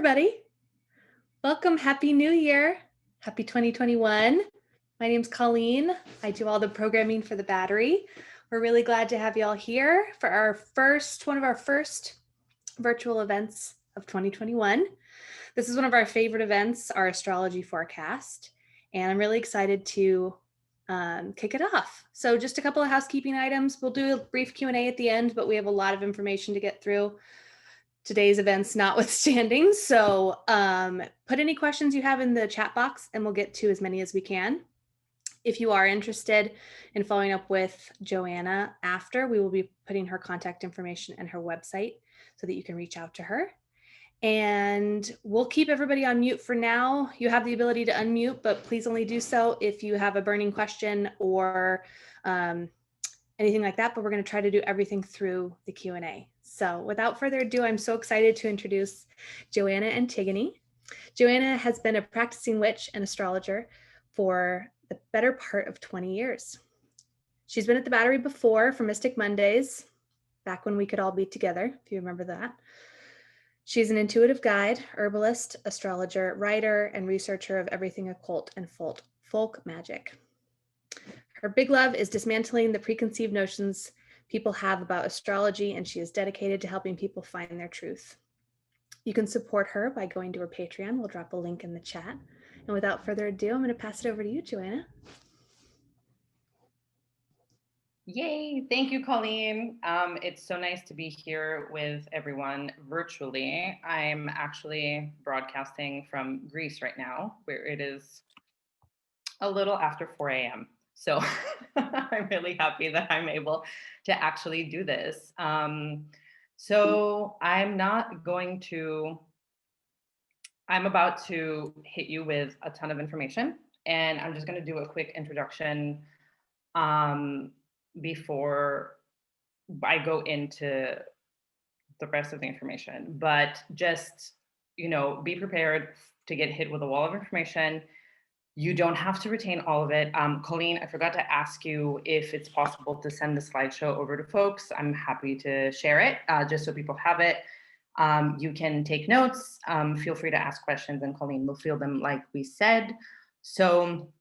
everybody. Welcome. Happy New Year. Happy 2021. My name's Colleen. I do all the programming for the battery. We're really glad to have you all here for one of our first virtual events of 2021. This is one of our favorite events, our astrology forecast, and I'm really excited to kick it off. So just a couple of housekeeping items. We'll do a brief Q&A at the end, but we have a lot of information to get through. Today's events notwithstanding. So put any questions you have in the chat box and we'll get to as many as we can. If you are interested in following up with Joanna after, we will be putting her contact information and her website so that you can reach out to her. And we'll keep everybody on mute for now. You have the ability to unmute, but please only do so if you have a burning question or anything like that, but we're going to try to do everything through the Q&A. So without further ado, I'm so excited to introduce Joanna Antigone. Joanna has been a practicing witch and astrologer for the better part of 20 years. She's been at the Battery before for Mystic Mondays, back when we could all be together, if you remember that. She's an intuitive guide, herbalist, astrologer, writer, and researcher of everything occult and folk magic. Her big love is dismantling the preconceived notions people have about astrology, and she is dedicated to helping people find their truth. You can support her by going to her Patreon. We'll drop a link in the chat. And without further ado, I'm going to pass it over to you, Joanna. Yay, thank you, Colleen. It's so nice to be here with everyone virtually. I'm actually broadcasting from Greece right now, where it is a little after 4 a.m. So I'm really happy that I'm able to actually do this. So I'm about to hit you with a ton of information, and I'm just going to do a quick introduction before I go into the rest of the information. But just, be prepared to get hit with a wall of information. You don't have to retain all of it. Colleen, I forgot to ask you if it's possible to send the slideshow over to folks. I'm happy to share it, just so people have it. You can take notes. Feel free to ask questions, and Colleen will field them like we said. So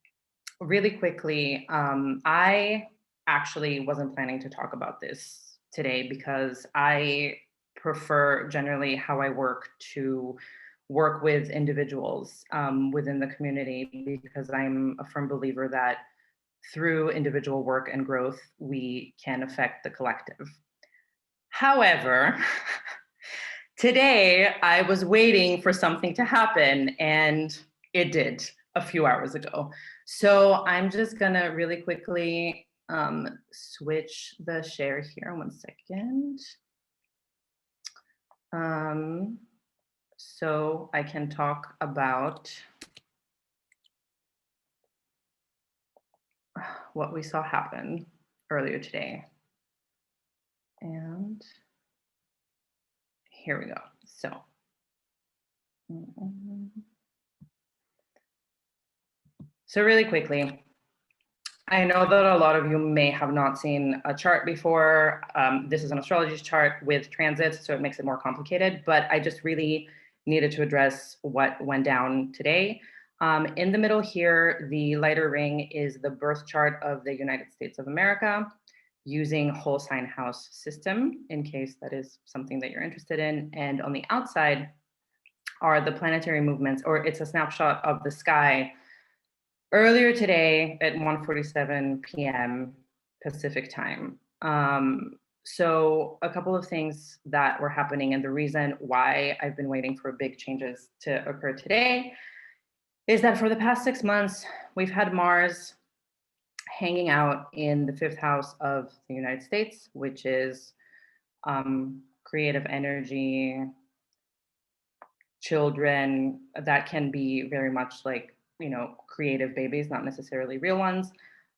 really quickly, I actually wasn't planning to talk about this today because I prefer generally how I work to work with individuals within the community, because I'm a firm believer that through individual work and growth, we can affect the collective. However, today I was waiting for something to happen, and it did a few hours ago. So I'm just gonna really quickly switch the share here. 1 second. So I can talk about what we saw happen earlier today. And here we go. So really quickly, I know that a lot of you may have not seen a chart before. This is an astrology chart with transits, so it makes it more complicated, but I just really needed to address what went down today. In the middle here, the lighter ring is the birth chart of the United States of America using whole sign house system, in case that is something that you're interested in. And on the outside are the planetary movements, or it's a snapshot of the sky earlier today at 1:47 p.m. Pacific time. So a couple of things that were happening, and the reason why I've been waiting for big changes to occur today is that for the past 6 months, we've had Mars hanging out in the 5th house of the United States, which is creative energy, children. That can be very much like, creative babies, not necessarily real ones.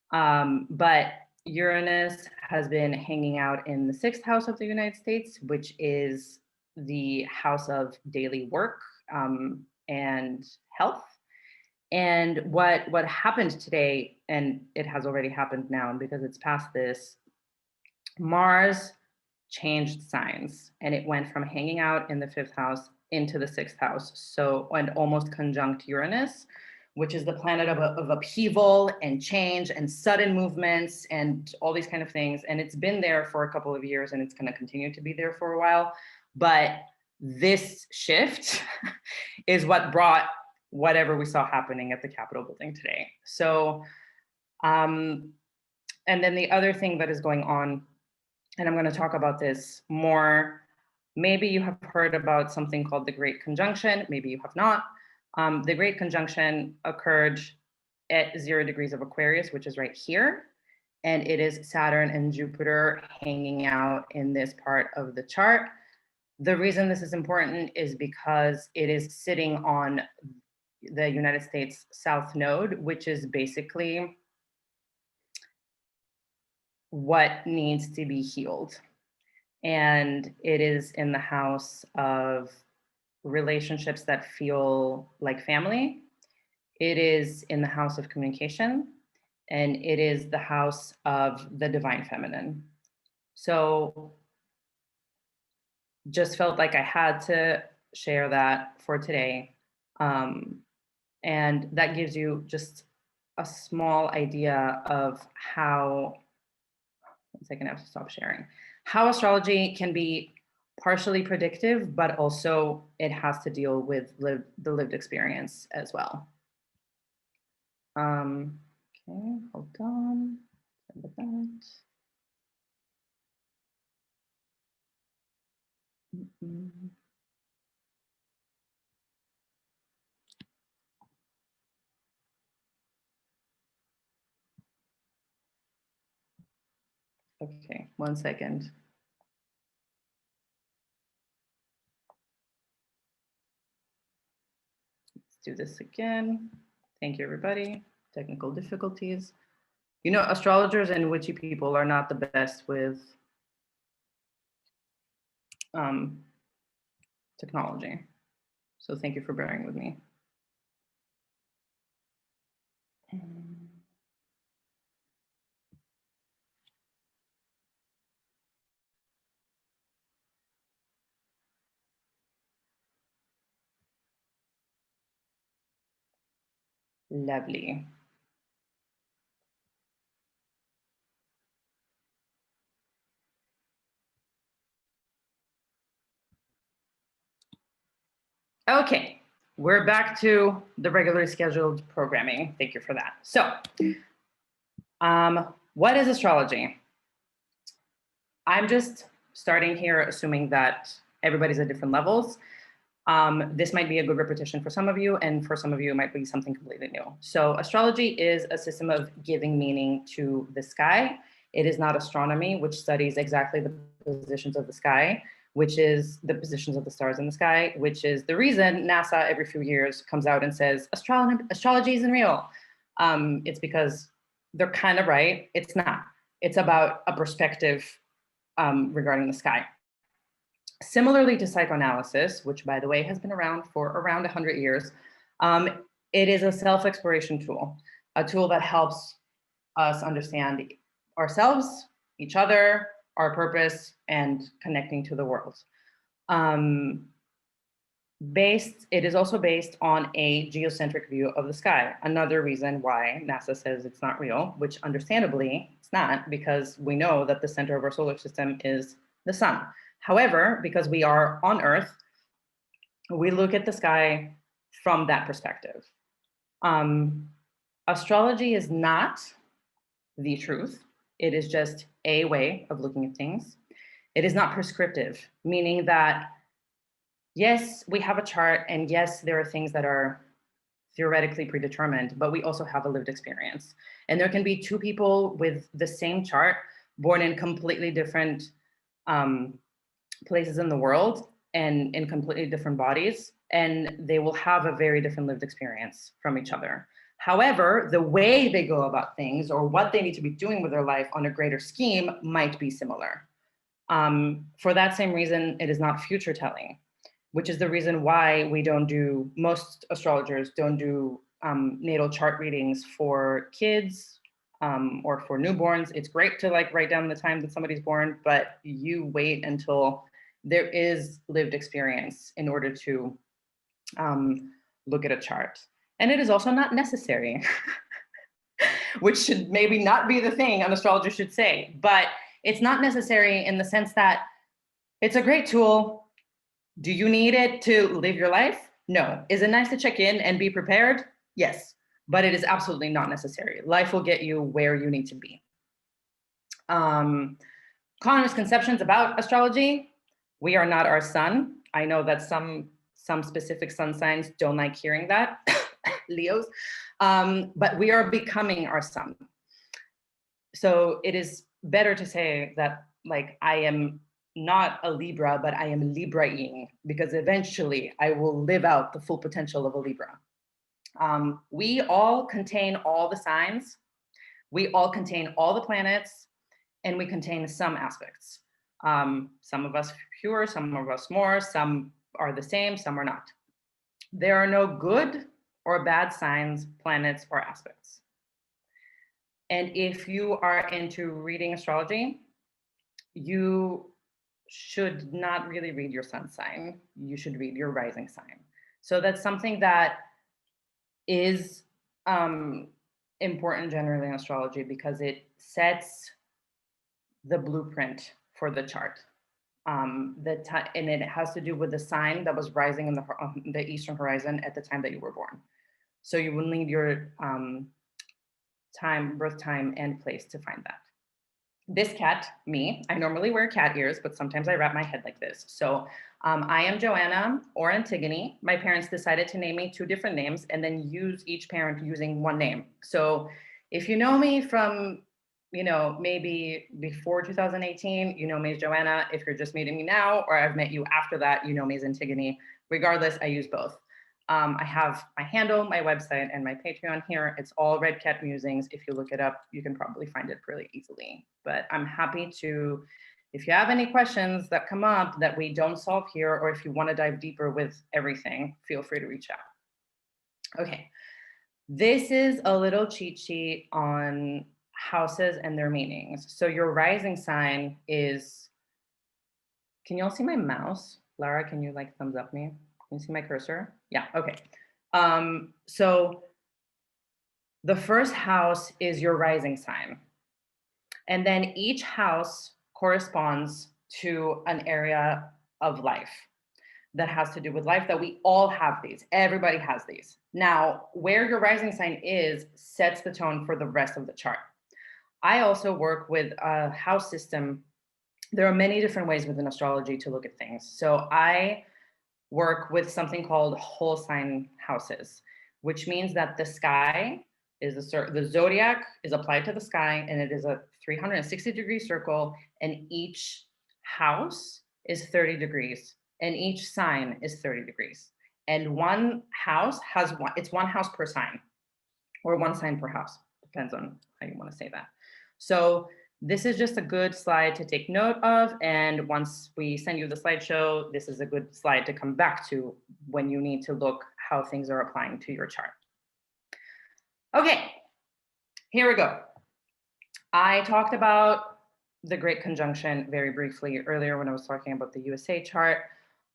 But Uranus has been hanging out in the 6th house of the United States, which is the house of daily work and health. And what happened today, and it has already happened now because it's past this, Mars changed signs, and it went from hanging out in the 5th house into the 6th house. So, and almost conjunct Uranus, which is the planet of upheaval and change and sudden movements and all these kind of things. And it's been there for a couple of years and it's going to continue to be there for a while. But this shift is what brought whatever we saw happening at the Capitol building today. So, and then the other thing that is going on, and I'm going to talk about this more. Maybe you have heard about something called the Great Conjunction. Maybe you have not. The Great Conjunction occurred at 0 degrees of Aquarius, which is right here. And it is Saturn and Jupiter hanging out in this part of the chart. The reason this is important is because it is sitting on the United States South Node, which is basically what needs to be healed. And it is in the house of relationships that feel like family. It is in the house of communication, and it is the house of the divine feminine. So just felt like I had to share that for today. And that gives you just a small idea of how, one second, I have to stop sharing, how astrology can be partially predictive, but also it has to deal with the lived experience as well. Okay, hold on. Okay, 1 second. Let's do this again. Thank you, everybody. Technical difficulties. You know, astrologers and witchy people are not the best with technology. So thank you for bearing with me. Lovely. Okay, we're back to the regularly scheduled programming. Thank you for that. So, what is astrology? I'm just starting here assuming that everybody's at different levels. This might be a good repetition for some of you, and for some of you, it might be something completely new. So astrology is a system of giving meaning to the sky. It is not astronomy, which studies exactly the positions of the sky, which is the positions of the stars in the sky, which is the reason NASA every few years comes out and says, astrology isn't real. It's because they're kind of right. It's not. It's about a perspective regarding the sky. Similarly to psychoanalysis, which by the way has been around for around 100 years, it is a self-exploration tool, a tool that helps us understand ourselves, each other, our purpose, and connecting to the world. It is also based on a geocentric view of the sky. Another reason why NASA says it's not real, which understandably it's not, because we know that the center of our solar system is the sun. However, because we are on Earth, we look at the sky from that perspective. Astrology is not the truth. It is just a way of looking at things. It is not prescriptive, meaning that, yes, we have a chart, and yes, there are things that are theoretically predetermined, but we also have a lived experience. And there can be two people with the same chart, born in completely different places in the world and in completely different bodies, and they will have a very different lived experience from each other. However, the way they go about things or what they need to be doing with their life on a greater scheme might be similar. For that same reason, it is not future telling, which is the reason why most astrologers don't do natal chart readings for kids or for newborns. It's great to write down the time that somebody's born, but you wait until there is lived experience in order to look at a chart. And it is also not necessary, which should maybe not be the thing an astrologer should say, but it's not necessary in the sense that it's a great tool. Do you need it to live your life? No. Is it nice to check in and be prepared? Yes, but it is absolutely not necessary. Life will get you where you need to be. Common misconceptions about astrology: we are not our sun. I know that some specific sun signs don't like hearing that, Leos, but we are becoming our sun. So it is better to say that, like, I am not a Libra, but I am Libraing, because eventually I will live out the full potential of a Libra. We all contain all the signs, we all contain all the planets, and we contain some aspects. Some of us fewer, some of us more, some are the same, some are not. There are no good or bad signs, planets, or aspects. And if you are into reading astrology, you should not really read your sun sign. You should read your rising sign. So that's something that is important generally in astrology, because it sets the blueprint for the chart. And it has to do with the sign that was rising in the eastern horizon at the time that you were born. So you will need your birth time, and place to find that. This cat, me, I normally wear cat ears, but sometimes I wrap my head like this. So I am Joanna or Antigone. My parents decided to name me 2 different names and then use each parent using one name. So if you know me from, maybe before 2018, you know me as Joanna. If you're just meeting me now, or I've met you after that, you know me as Antigone. Regardless, I use both. I have my handle, my website, and my Patreon here. It's all Red Cat Musings. If you look it up, you can probably find it pretty easily. But I'm happy to, if you have any questions that come up that we don't solve here, or if you want to dive deeper with everything, feel free to reach out. Okay, this is a little cheat sheet on houses and their meanings. So your rising sign is, can you all see my mouse? Lara, can you thumbs up me? Can you see my cursor? Yeah, okay. So the first house is your rising sign. And then each house corresponds to an area of life that has to do with life, that we all have these. Everybody has these. Now, where your rising sign is sets the tone for the rest of the chart. I also work with a house system. There are many different ways within astrology to look at things. So I work with something called whole sign houses, which means that the sky is the zodiac is applied to the sky, and it is a 360-degree circle, and each house is 30 degrees, and each sign is 30 degrees. And one house has it's one house per sign, or one sign per house, depends on how you want to say that. So this is just a good slide to take note of. And once we send you the slideshow, this is a good slide to come back to when you need to look how things are applying to your chart. Okay, here we go. I talked about the Great Conjunction very briefly earlier when I was talking about the USA chart.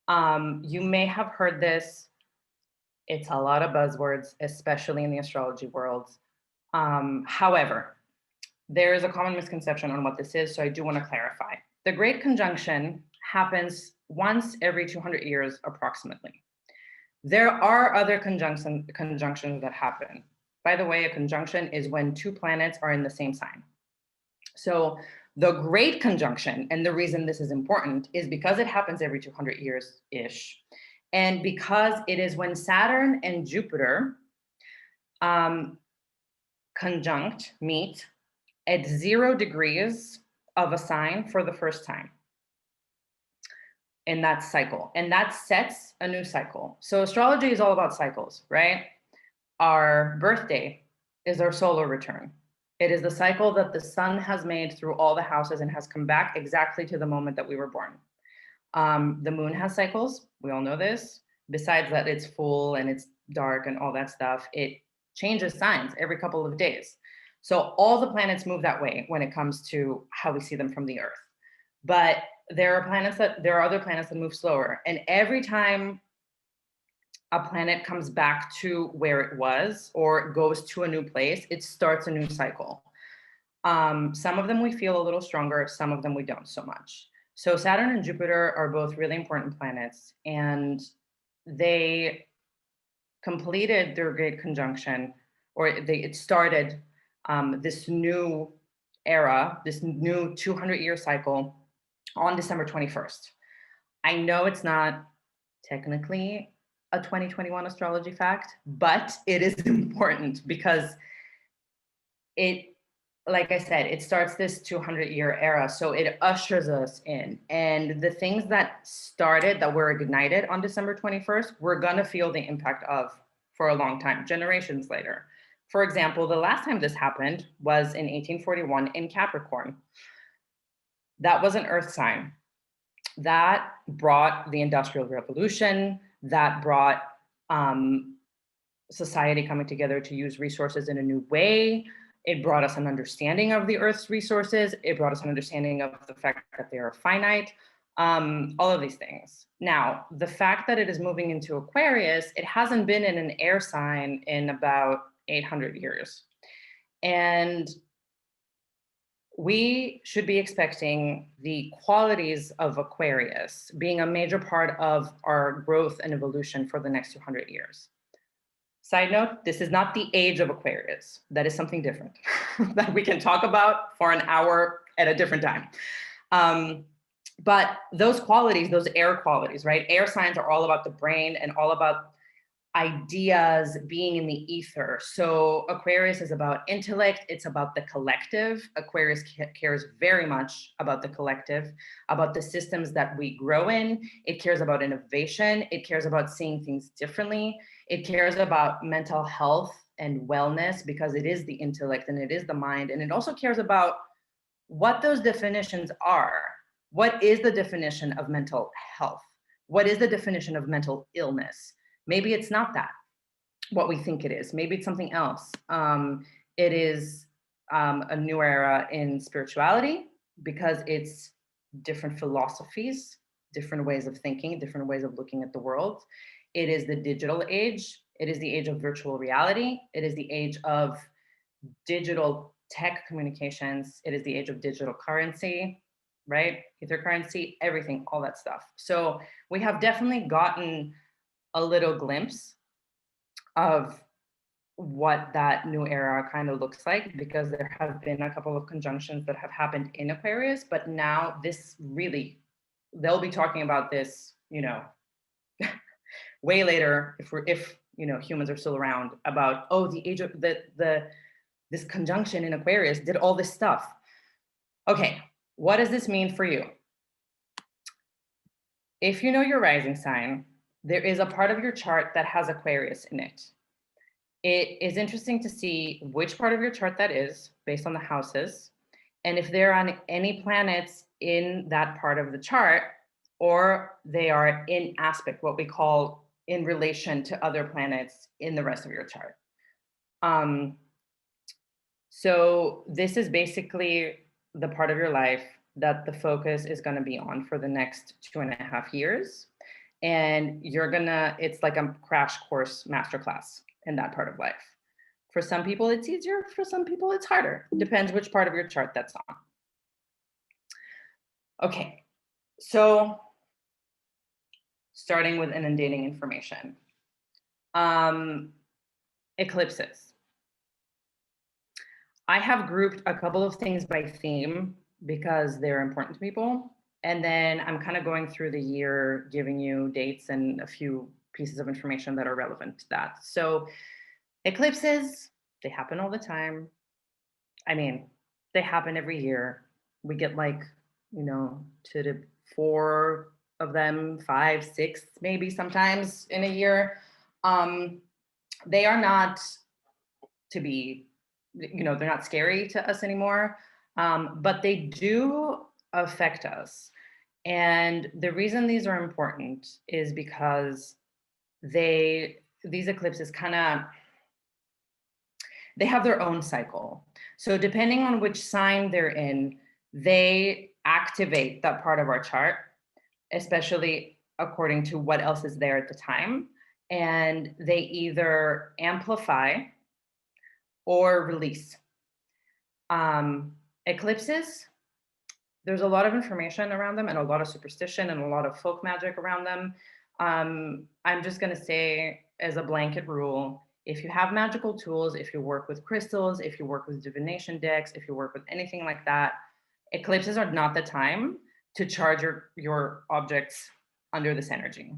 You may have heard this. It's a lot of buzzwords, especially in the astrology world. However, there is a common misconception on what this is, so I do want to clarify. The Great Conjunction happens once every 200 years, approximately. There are other conjunctions that happen. By the way, a conjunction is when 2 planets are in the same sign. So the Great Conjunction, and the reason this is important, is because it happens every 200 years-ish, and because it is when Saturn and Jupiter conjunct, meet, at 0 degrees of a sign for the first time in that cycle. And that sets a new cycle. So astrology is all about cycles, right? Our birthday is our solar return. It is the cycle that the sun has made through all the houses and has come back exactly to the moment that we were born. The moon has cycles. We all know this. Besides that, it's full and it's dark and all that stuff. It changes signs every couple of days. So all the planets move that way when it comes to how we see them from the Earth. But there are other planets that move slower. And every time a planet comes back to where it was or goes to a new place, it starts a new cycle. Some of them we feel a little stronger, some of them we don't so much. So Saturn and Jupiter are both really important planets, and they completed their great conjunction, or it started this new era, this new 200-year cycle on December 21st. I know it's not technically a 2021 astrology fact, but it is important because it, like I said, it starts this 200-year era. So it ushers us in. And the things that started, that were ignited on December 21st, we're going to feel the impact of for a long time, generations later. For example, the last time this happened was in 1841 in Capricorn. That was an earth sign. That brought the Industrial Revolution, that brought society coming together to use resources in a new way. It brought us an understanding of the Earth's resources. It brought us an understanding of the fact that they are finite, all of these things. Now, the fact that it is moving into Aquarius, it hasn't been in an air sign in about 800 years. And we should be expecting the qualities of Aquarius being a major part of our growth and evolution for the next 200 years. Side note, this is not the age of Aquarius. That is something different that we can talk about for an hour at a different time. But those qualities, those air qualities, right? Air signs are all about the brain and all about ideas being in the ether. So Aquarius is about intellect. It's about the collective. Aquarius cares very much about the collective, about the systems that we grow in. It cares about innovation. It cares about seeing things differently. It cares about mental health and wellness because it is the intellect and it is the mind. And it also cares about what those definitions are. What is the definition of mental health? What is the definition of mental illness? Maybe it's not that, what we think it is. Maybe it's something else. It is a new era in spirituality because it's different philosophies, different ways of thinking, different ways of looking at the world. It is the digital age. It is the age of virtual reality. It is the age of digital tech communications. It is the age of digital currency, right? Ether currency, everything, all that stuff. So we have definitely gotten a little glimpse of what that new era kind of looks like because there have been a couple of conjunctions that have happened in Aquarius, but now this really, they'll be talking about this, way later if humans are still around about, oh, the age of this conjunction in Aquarius did all this stuff. Okay, what does this mean for you? If you know your rising sign, there is a part of your chart that has Aquarius in it. It is interesting to see which part of your chart that is based on the houses, and if there are any planets in that part of the chart, or they are in aspect, what we call in relation to other planets in the rest of your chart. So this is basically the part of your life that the focus is going to be on for the next 2.5 years. And it's like a crash course masterclass in that part of life. For some people, it's easier. For some people, it's harder. Depends which part of your chart that's on. Okay, so starting with inundating information. Eclipses. I have grouped a couple of things by theme because they're important to people. And then I'm kind of going through the year, giving you dates and a few pieces of information that are relevant to that. So eclipses, they happen all the time. I mean, they happen every year. We get 2 to 4 of them, 5, 6, maybe sometimes in a year. They are not to be, they're not scary to us anymore, but they do affect us. And the reason these are important is because these eclipses they have their own cycle. So depending on which sign they're in, they activate that part of our chart, especially according to what else is there at the time. And they either amplify or release. Eclipses, there's a lot of information around them and a lot of superstition and a lot of folk magic around them. I'm just going to say, as a blanket rule, if you have magical tools, if you work with crystals, if you work with divination decks, if you work with anything like that, eclipses are not the time to charge your objects under this energy.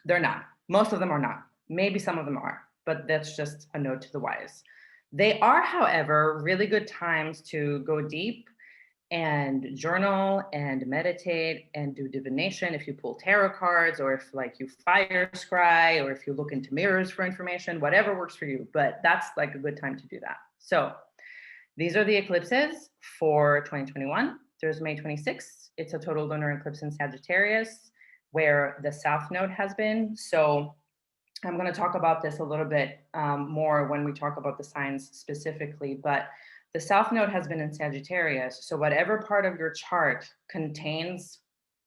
They're not. Most of them are not. Maybe some of them are, but that's just a note to the wise. They are, however, really good times to go deep and journal and meditate and do divination if you pull tarot cards, or if like you fire scry, or if you look into mirrors for information, whatever works for you. But that's like a good time to do that. So these are the eclipses for 2021. There's May 26th. It's a total lunar eclipse in Sagittarius, where the South Node has been. So I'm going to talk about this a little bit more when we talk about the signs specifically, but the South Node has been in Sagittarius. So whatever part of your chart contains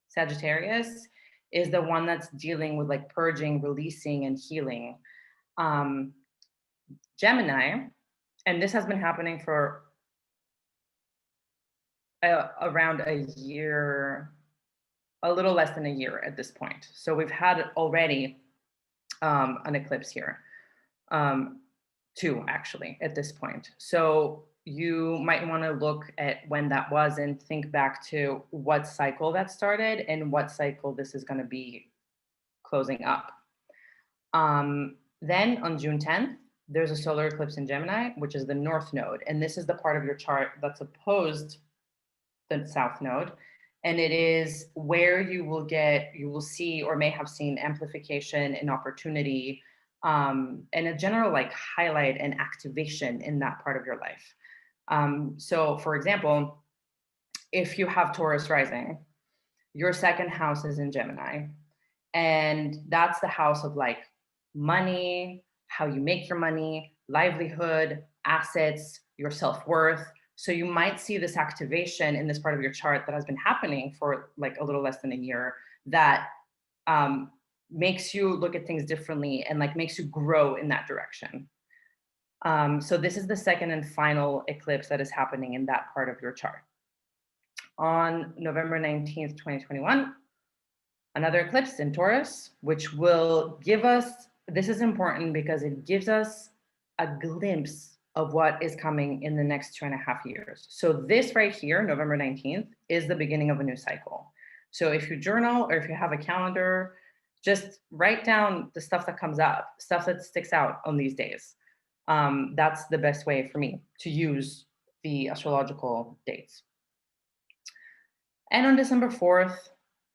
Sagittarius is the one that's dealing with like purging, releasing, and healing. Gemini, and this has been happening for around a year, a little less than a year at this point. So we've had already an eclipse here, two actually at this point. So you might want to look at when that was and think back to what cycle that started and what cycle this is going to be closing up. Then on June 10th, there's a solar eclipse in Gemini, which is the North Node. And this is the part of your chart that's opposed the South Node. And it is where you will see or may have seen amplification and opportunity, and a general like highlight and activation in that part of your life. So for example, if you have Taurus rising, your second house is in Gemini, and that's the house of like money, how you make your money, livelihood, assets, your self-worth. So you might see this activation in this part of your chart that has been happening for like a little less than a year, that makes you look at things differently and like makes you grow in that direction. So this is the second and final eclipse that is happening in that part of your chart. On November 19th, 2021, another eclipse in Taurus, which will give us, this is important because it gives us a glimpse of what is coming in the next 2.5 years. So this right here, November 19th, is the beginning of a new cycle. So if you journal or if you have a calendar, just write down the stuff that comes up, stuff that sticks out on these days. That's the best way for me to use the astrological dates. And on December 4th,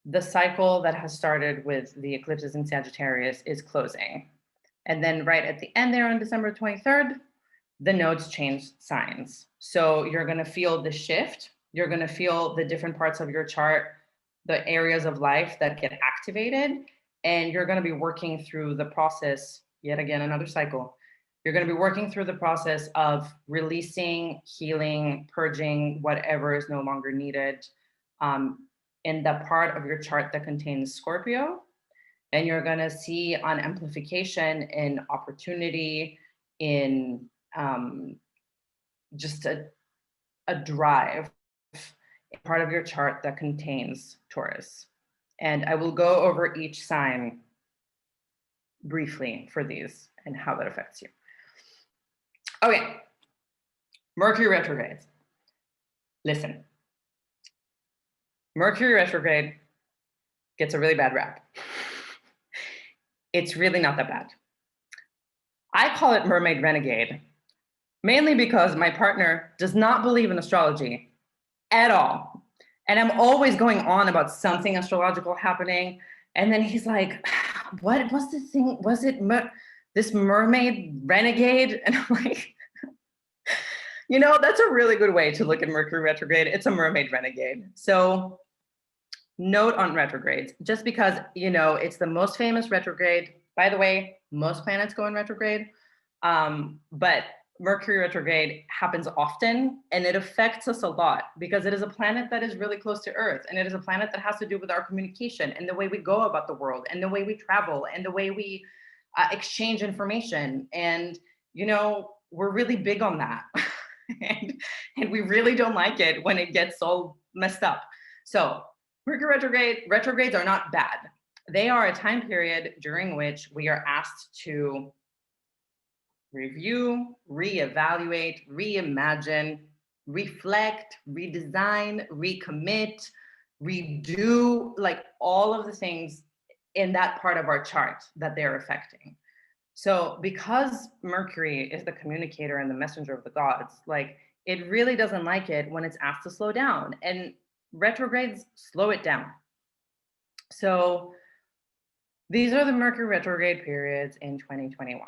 the cycle that has started with the eclipses in Sagittarius is closing. And then right at the end there on December 23rd, the nodes change signs. So you're going to feel the shift. You're going to feel the different parts of your chart, the areas of life that get activated. And you're going to be working through the process, yet again, another cycle. You're going to be working through the process of releasing, healing, purging whatever is no longer needed in the part of your chart that contains Scorpio. And you're going to see an amplification in opportunity, in just a drive, part of your chart that contains Taurus. And I will go over each sign briefly for these and how that affects you. Okay, Mercury retrograde. Listen, Mercury retrograde gets a really bad rap. It's really not that bad. I call it mermaid renegade, mainly because my partner does not believe in astrology at all. And I'm always going on about something astrological happening. And then he's like, what was the thing? Was it this mermaid renegade? And I'm like, you know, that's a really good way to look at Mercury retrograde. It's a mermaid renegade. So note on retrogrades, just because, you know, it's the most famous retrograde. By the way, most planets go in retrograde. But Mercury retrograde happens often, and it affects us a lot because it is a planet that is really close to Earth, and it is a planet that has to do with our communication and the way we go about the world and the way we travel and the way we exchange information. And, you know, we're really big on that. and we really don't like it when it gets all messed up. So Mercury retrogrades are not bad. They are a time period during which we are asked to review, reevaluate, reimagine, reflect, redesign, recommit, redo, like all of the things in that part of our chart that they're affecting. So because Mercury is the communicator and the messenger of the gods, like it really doesn't like it when it's asked to slow down, and retrogrades slow it down. So these are the Mercury retrograde periods in 2021.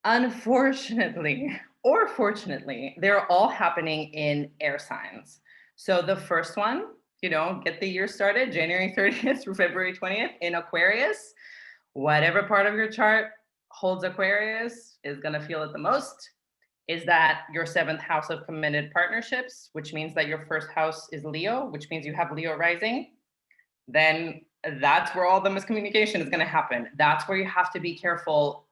Unfortunately, or fortunately, they're all happening in air signs. So the first one, you know, get the year started, January 30th through February 20th in Aquarius. Whatever part of your chart holds Aquarius is going to feel it the most. Is that your 7th house of committed partnerships, which means that your 1st house is Leo, which means you have Leo rising. Then that's where all the miscommunication is going to happen. That's where you have to be careful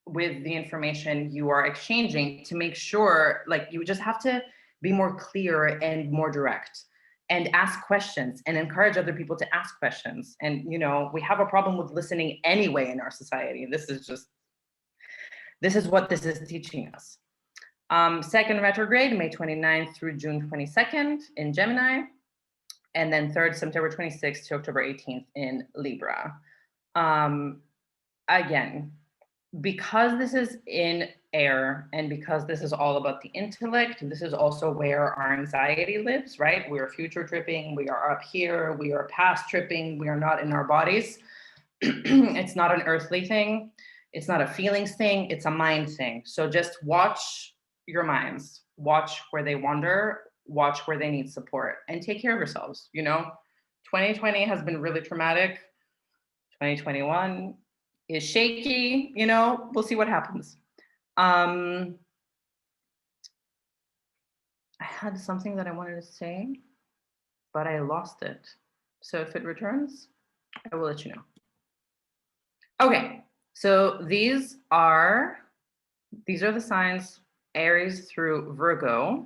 with the information you are exchanging to make sure, like, you just have to be more clear and more direct and ask questions and encourage other people to ask questions. And, you know, we have a problem with listening anyway in our society. This is what this is teaching us. Second retrograde, May 29th through June 22nd in Gemini. And then third, September 26th to October 18th in Libra. Again, because this is in air and because this is all about the intellect, this is also where our anxiety lives, right? We are future tripping, we are up here, we are past tripping, we are not in our bodies. It's not an earthly thing, it's not a feelings thing, it's a mind thing. So just watch your minds, watch where they wander, watch where they need support, and take care of yourselves. You know, 2020 has been really traumatic. 2021 is shaky, you know, we'll see what happens. I had something that I wanted to say, but I lost it. So if it returns, I will let you know. Okay, so these are the signs, Aries through Virgo,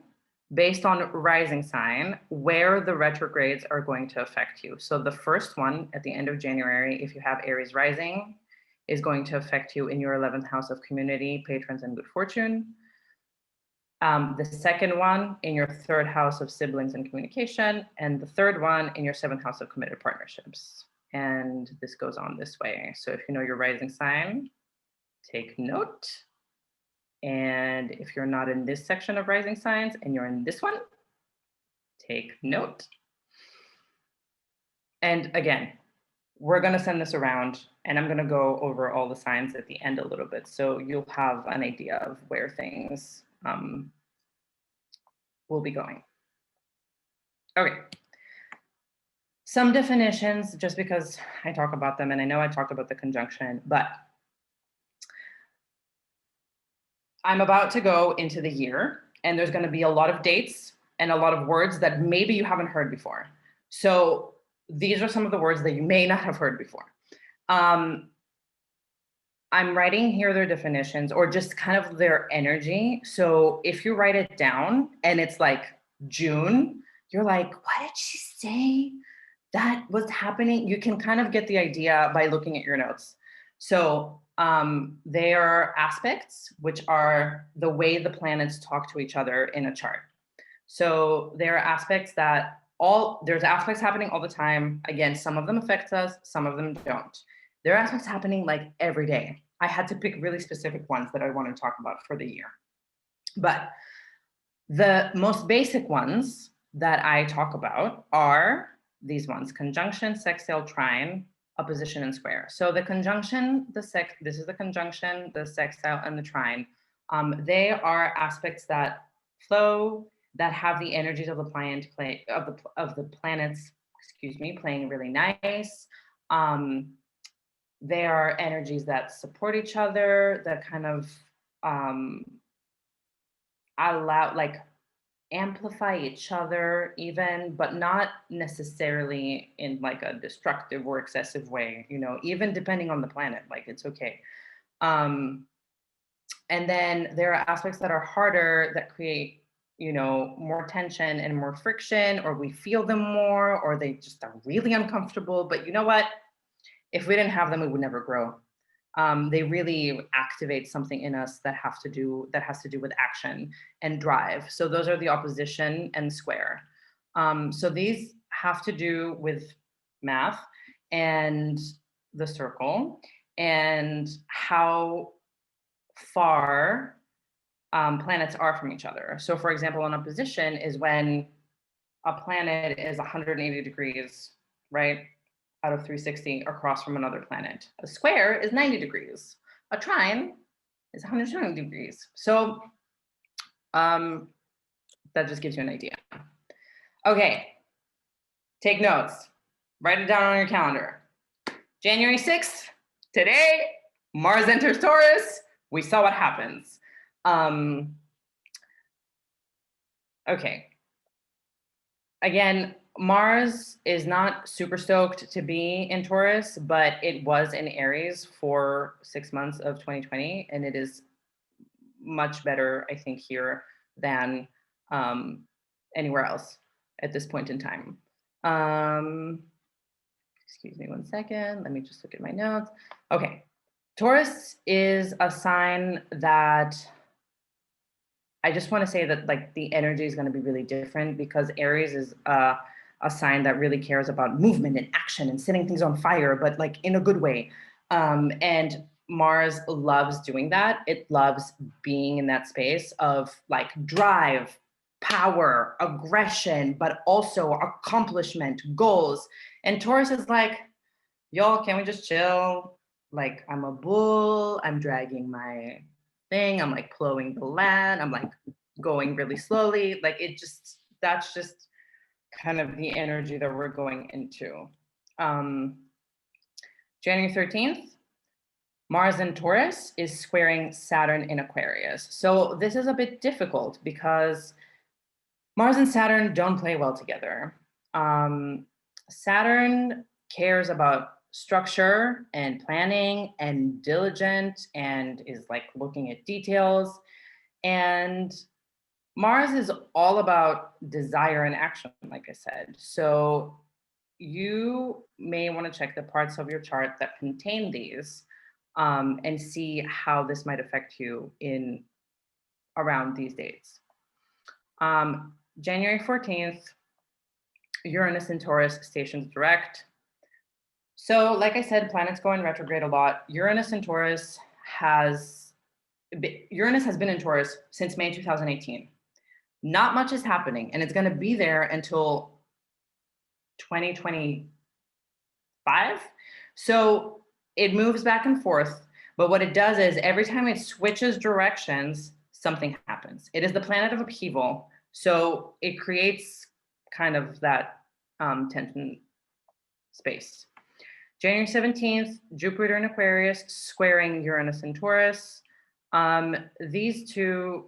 based on rising sign, where the retrogrades are going to affect you. So the first one at the end of January, if you have Aries rising, is going to affect you in your 11th house of community, patrons, and good fortune. The second one in your 3rd house of siblings and communication, and the third one in your 7th house of committed partnerships. And this goes on this way. So if you know your rising sign, take note. And if you're not in this section of rising signs and you're in this one, take note. And again, we're going to send this around, and I'm going to go over all the signs at the end a little bit, so you'll have an idea of where things will be going. Okay. Some definitions, just because I talk about them, and I know I talked about the conjunction, but I'm about to go into the year, and there's going to be a lot of dates and a lot of words that maybe you haven't heard before. So these are some of the words that you may not have heard before. I'm writing here their definitions, or just kind of their energy. So if you write it down and it's like June, you're like, what did she say that was happening? You can kind of get the idea by looking at your notes. So they are aspects, which are the way the planets talk to each other in a chart. So there are aspects that there's aspects happening all the time. Again, some of them affect us, some of them don't. There are aspects happening like every day. I had to pick really specific ones that I want to talk about for the year. But the most basic ones that I talk about are these ones: conjunction, sextile, trine, opposition, and square. So the conjunction, this is the conjunction, the sextile, and the trine. They are aspects that flow, that have the energies of the planet of the planets, playing really nice. They are energies that support each other, that kind of amplify each other even, but not necessarily in like a destructive or excessive way, even depending on the planet, like it's okay. And then there are aspects that are harder that create, more tension and more friction, or we feel them more, or they just are really uncomfortable. But you know what? If we didn't have them, we would never grow. They really activate something in us that has to do with action and drive. So those are the opposition and square. So these have to do with math and the circle and how far planets are from each other. So for example, an opposition is when a planet is 180 degrees, right, out of 360 across from another planet. A square is 90 degrees. A trine is 120 degrees. So that just gives you an idea. Okay, take notes. Write it down on your calendar. January 6th, today, Mars enters Taurus. We saw what happens. Okay. Again, Mars is not super stoked to be in Taurus, but it was in Aries for 6 months of 2020, and it is much better, I think, here than anywhere else at this point in time. Excuse me 1 second. Let me just look at my notes. Okay. Taurus is a sign that I just want to say that like the energy is going to be really different, because Aries is a sign that really cares about movement and action and setting things on fire, but like in a good way. And Mars loves doing that. It loves being in that space of like drive, power, aggression, but also accomplishment, goals. And Taurus is like, y'all, can we just chill? Like, I'm a bull, I'm dragging my thing, I'm like plowing the land, I'm like going really slowly. Like that's just kind of the energy that we're going into. January 13th, Mars in Taurus is squaring Saturn in Aquarius. So this is a bit difficult because Mars and Saturn don't play well together. Saturn cares about structure and planning and diligent and is like looking at details. And Mars is all about desire and action, like I said. So you may want to check the parts of your chart that contain these and see how this might affect you in around these dates. January 14th, Uranus in Taurus stations direct. So like I said, planets go in retrograde a lot. Uranus in Taurus has been in Taurus since May 2018. Not much is happening, and it's going to be there until 2025. So it moves back and forth, but what it does is every time it switches directions, something happens. It is the planet of upheaval, so it creates kind of that tension space. January 17th, Jupiter in Aquarius squaring Uranus in Taurus. These two,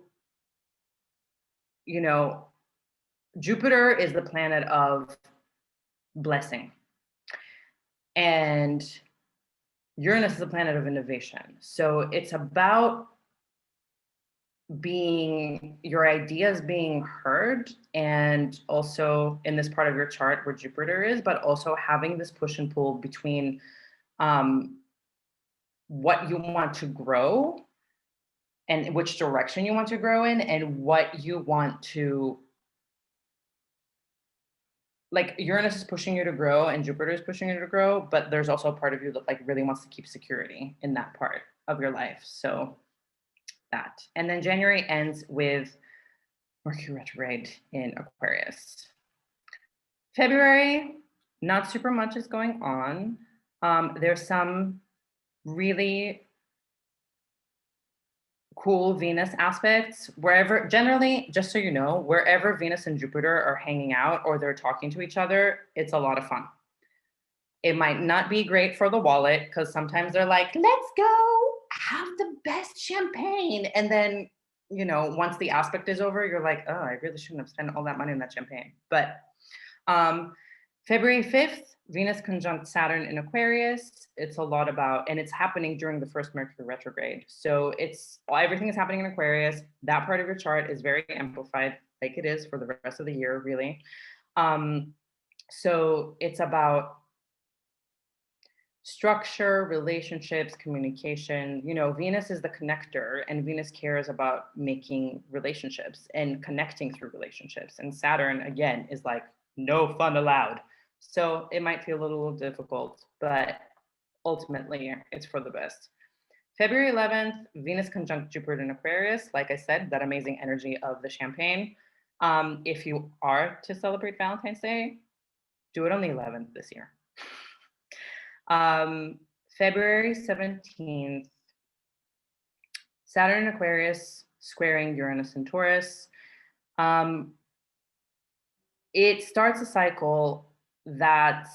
Jupiter is the planet of blessing, and Uranus is the planet of innovation. So it's about your ideas being heard, and also in this part of your chart where Jupiter is, but also having this push and pull between what you want to grow and which direction you want to grow in, and what you want to, like Uranus is pushing you to grow and Jupiter is pushing you to grow, but there's also a part of you that like really wants to keep security in that part of your life. So that. And then January ends with Mercury retrograde in Aquarius. February, not super much is going on. There's some really cool Venus aspects wherever, generally, just so you know, wherever Venus and Jupiter are hanging out or they're talking to each other, it's a lot of fun. It might not be great for the wallet because sometimes they're like, let's go have the best champagne. And then, you know, once the aspect is over, you're like, oh, I really shouldn't have spent all that money on that champagne. But February 5th, Venus conjunct Saturn in Aquarius. It's a lot about, and it's happening during the first Mercury retrograde. So it's everything is happening in Aquarius. That part of your chart is very amplified, like it is for the rest of the year, really. So it's about structure, relationships, communication. You know, Venus is the connector, and Venus cares about making relationships and connecting through relationships. And Saturn, again, is like, no fun allowed. So it might feel a little difficult, but ultimately it's for the best. February 11th, Venus conjunct Jupiter in Aquarius. Like I said, that amazing energy of the champagne. If you are to celebrate Valentine's Day, do it on the 11th this year. February 17th, Saturn in Aquarius squaring Uranus in Taurus. It starts a cycle that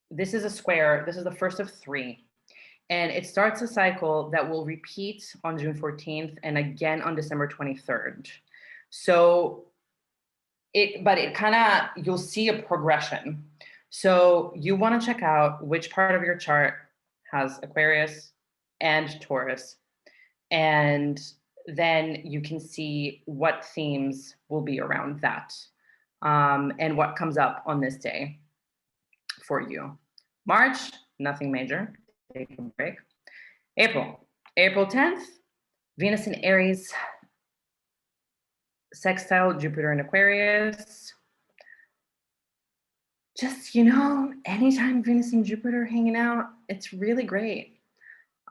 this is a square. This is the first of 3. And it starts a cycle that will repeat on June 14th and again on December 23rd. So but it kind of, you'll see a progression. So you want to check out which part of your chart has Aquarius and Taurus. And then you can see what themes will be around that, and what comes up on this day for you. March, nothing major, take a break. April 10th, Venus in Aries, sextile Jupiter in Aquarius. Just, you know, anytime Venus and Jupiter hanging out, it's really great.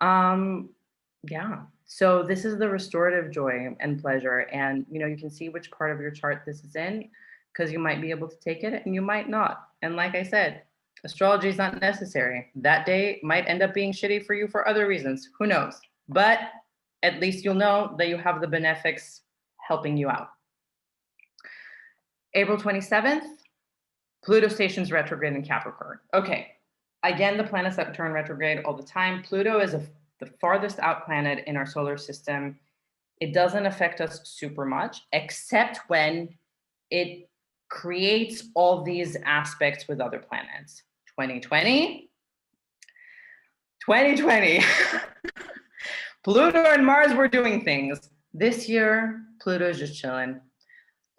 Yeah. So this is the restorative joy and pleasure. And, you know, you can see which part of your chart this is in, because you might be able to take it and you might not. And like I said, astrology is not necessary. That day might end up being shitty for you for other reasons. Who knows? But at least you'll know that you have the benefics helping you out. April 27th, Pluto stations retrograde in Capricorn. Okay, again, the planets that turn retrograde all the time. Pluto is the farthest out planet in our solar system. It doesn't affect us super much, except when it creates all these aspects with other planets. 2020. Pluto and Mars were doing things. This year, Pluto is just chilling.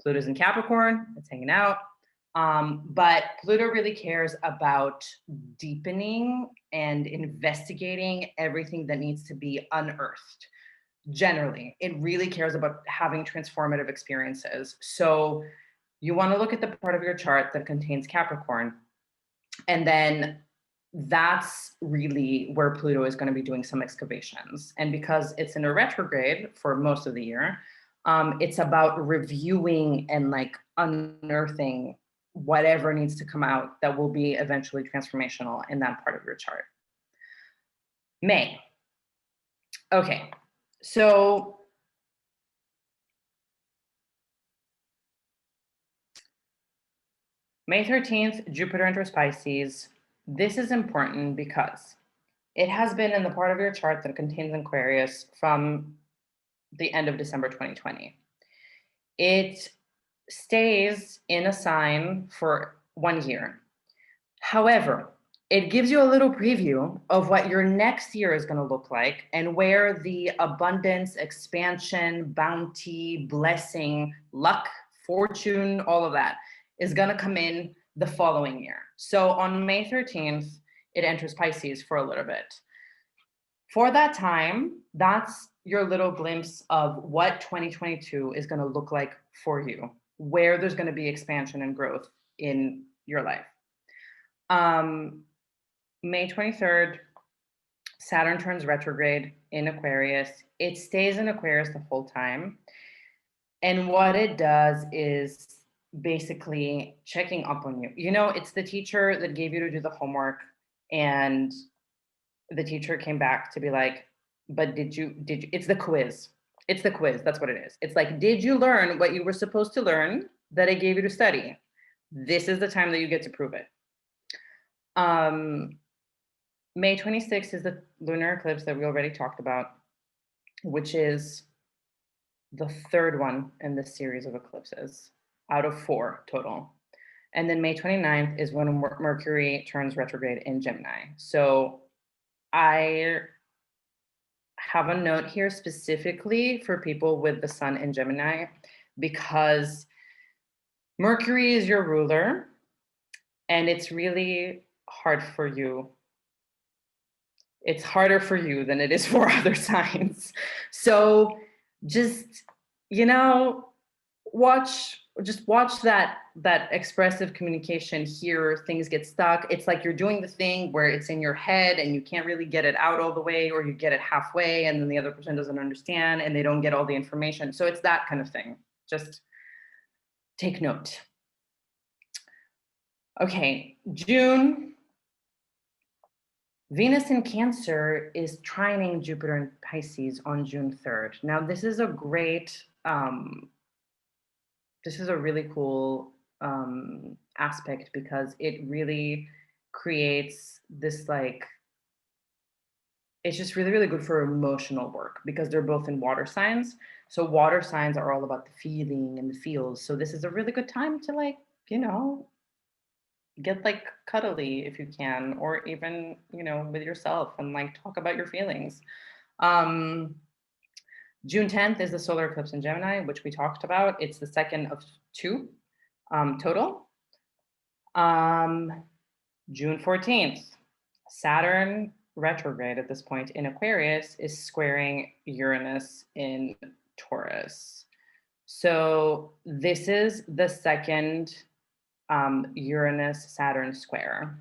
Pluto's in Capricorn, it's hanging out. But Pluto really cares about deepening and investigating everything that needs to be unearthed. Generally, it really cares about having transformative experiences. So you want to look at the part of your chart that contains Capricorn, and then that's really where Pluto is going to be doing some excavations. And because it's in a retrograde for most of the year, it's about reviewing and like unearthing whatever needs to come out that will be eventually transformational in that part of your chart. May. Okay, so May 13th, Jupiter enters Pisces. This is important because it has been in the part of your chart that contains Aquarius from the end of December 2020. It stays in a sign for 1 year. However, it gives you a little preview of what your next year is going to look like and where the abundance, expansion, bounty, blessing, luck, fortune, all of that is going to come in the following year. So on May 13th, it enters Pisces for a little bit. For that time, that's your little glimpse of what 2022 is going to look like for you, where there's going to be expansion and growth in your life. May 23rd, Saturn turns retrograde in Aquarius. It stays in Aquarius the whole time. And what it does is basically checking up on you. You know, it's the teacher that gave you to do the homework, and the teacher came back to be like, but did you, it's the quiz. It's the quiz, that's what it is. It's like, did you learn what you were supposed to learn that I gave you to study? This is the time that you get to prove it. May 26th is the lunar eclipse that we already talked about, which is the third one in this series of eclipses out of 4 total. And then May 29th is when Mercury turns retrograde in Gemini. So I have a note here specifically for people with the sun in Gemini, because Mercury is your ruler and it's really hard for you. It's harder for you than it is for other signs. So just, you know, watch that expressive communication here. Things get stuck. It's like you're doing the thing where it's in your head and you can't really get it out all the way, or you get it halfway and then the other person doesn't understand and they don't get all the information. So it's that kind of thing. Just take note. Okay, June. Venus in Cancer is trining Jupiter in Pisces on June 3rd. Now, this is a great, this is a really cool aspect, because it really creates this, like, it's just really, really good for emotional work, because they're both in water signs. So water signs are all about the feeling and the feels. So this is a really good time to, like, you know, get like cuddly if you can, or even, you know, with yourself and like talk about your feelings. June 10th is the solar eclipse in Gemini, which we talked about. It's the second of 2 total. June 14th, Saturn retrograde at this point in Aquarius is squaring Uranus in Taurus. So this is the second Uranus Saturn square,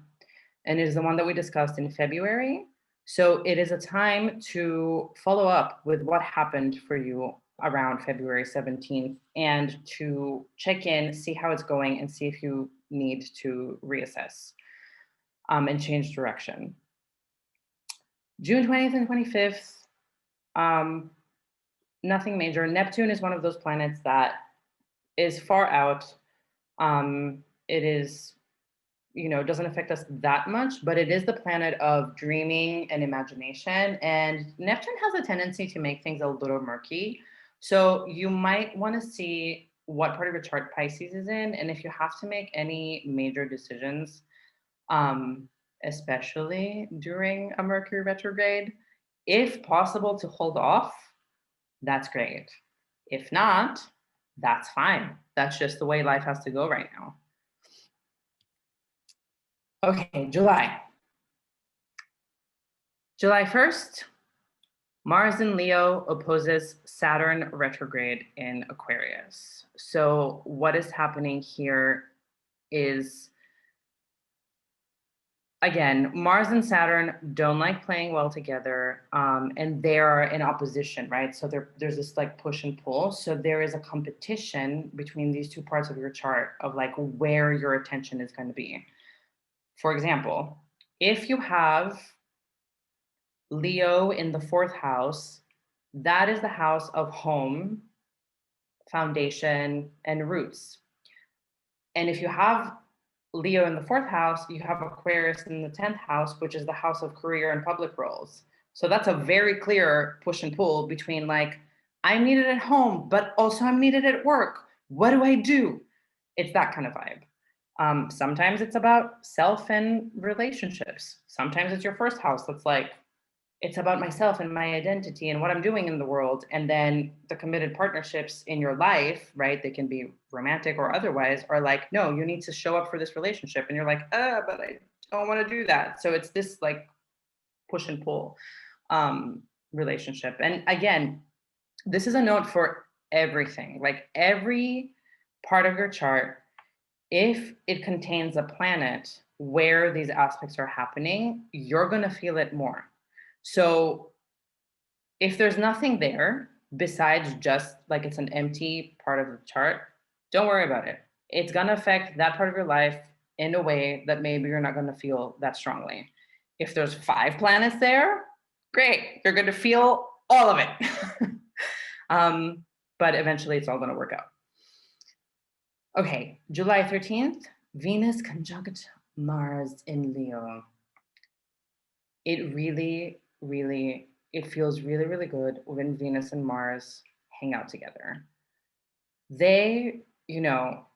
and it is the one that we discussed in February. So it is a time to follow up with what happened for you around February 17th, and to check in, see how it's going, and see if you need to reassess and change direction. June 20th and 25th, nothing major. Neptune is one of those planets that is far out. It is, you know, doesn't affect us that much, but it is the planet of dreaming and imagination. And Neptune has a tendency to make things a little murky. So you might want to see what part of your chart Pisces is in. And if you have to make any major decisions, especially during a Mercury retrograde, if possible to hold off, that's great. If not, that's fine. That's just the way life has to go right now. Okay, July. July 1st, Mars in Leo opposes Saturn retrograde in Aquarius. So what is happening here is, again, Mars and Saturn don't like playing well together, and they are in opposition, right? So there's this like push and pull. So there is a competition between these two parts of your chart of like where your attention is going to be. For example, if you have Leo in the 4th house, that is the house of home, foundation, and roots. And if you have Leo in the 4th house, you have Aquarius in the 10th house, which is the house of career and public roles. So that's a very clear push and pull between like, I'm needed at home, but also I'm needed at work. What do I do? It's that kind of vibe. Sometimes it's about self and relationships. Sometimes it's your 1st house that's like, it's about myself and my identity and what I'm doing in the world. And then the committed partnerships in your life, right? They can be romantic or otherwise, are like, no, you need to show up for this relationship. And you're like, but I don't want to do that. So it's this like push and pull relationship. And again, this is a note for everything, like every part of your chart. If it contains a planet where these aspects are happening, you're going to feel it more. So if there's nothing there besides just like it's an empty part of the chart, don't worry about it. It's going to affect that part of your life in a way that maybe you're not going to feel that strongly. If there's 5 planets there, great. You're going to feel all of it. But eventually it's all going to work out. Okay, July 13th, Venus conjunct Mars in Leo. it really, really, it feels really, really good when Venus and Mars hang out together. They, you know,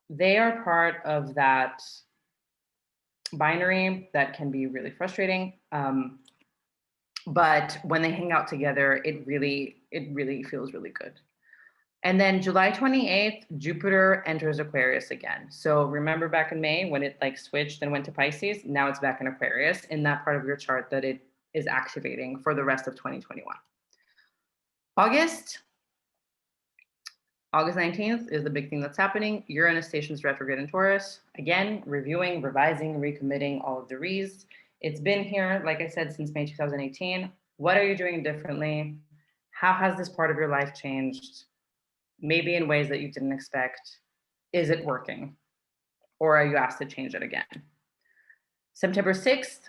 they are part of that binary that can be really frustrating. But when they hang out together, it really feels really good. And then July 28th, Jupiter enters Aquarius again. So remember back in May when it like switched and went to Pisces, now it's back in Aquarius in that part of your chart that it is activating for the rest of 2021. August 19th is the big thing that's happening. Uranus stations retrograde in Taurus. Again, reviewing, revising, recommitting all of the re's. It's been here, like I said, since May 2018. What are you doing differently? How has this part of your life changed? Maybe in ways that you didn't expect. Is it working? Or are you asked to change it again? September 6th,